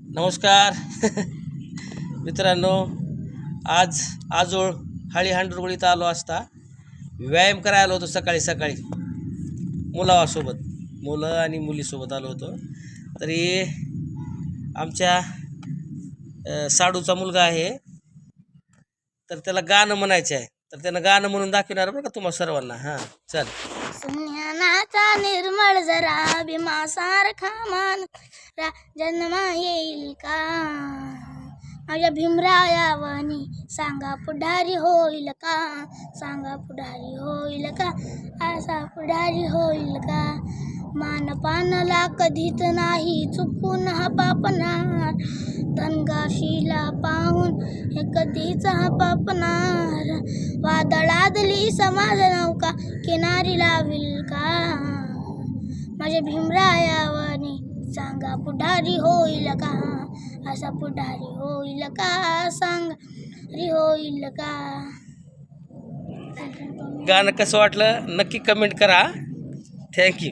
नमस्कार मित्रांनो, आज आजोळ हाळी हांडरगोळीत आलो असता व्यायाम करायला आलो होतो सकाळी सकाळी मुलासोबत, मुलं आणि मुलीसोबत आलो होतो. तरी आमच्या साडूचा मुलगा आहे, तर त्याला गाणं म्हणायचं आहे, तर त्यानं गाणं म्हणून दाखवणार बरं का तुम्हा सर्वांना. हां चल. सुज्ञानाचा निर्मळ जरा भीमासारखा मान जन्म येईल का माझ्या भीमरायावनी, सांगा पुढारी होईल का, सांगा पुढारी होईल का, असा पुढारी होईल का. मानपानला कधीच नाही चुकून हा पापणार, धनगाशीला पाहून हे कधीच हा पापणार. वादळादली समाज नौका किनारी लावील का, माझ्या भीमरायावनी, सांगा पुढारी होईल का, असा पुढारी होईल का, सांगा होईल का. गाणं कसं वाटलं नक्की कमेंट करा. थँक्यू.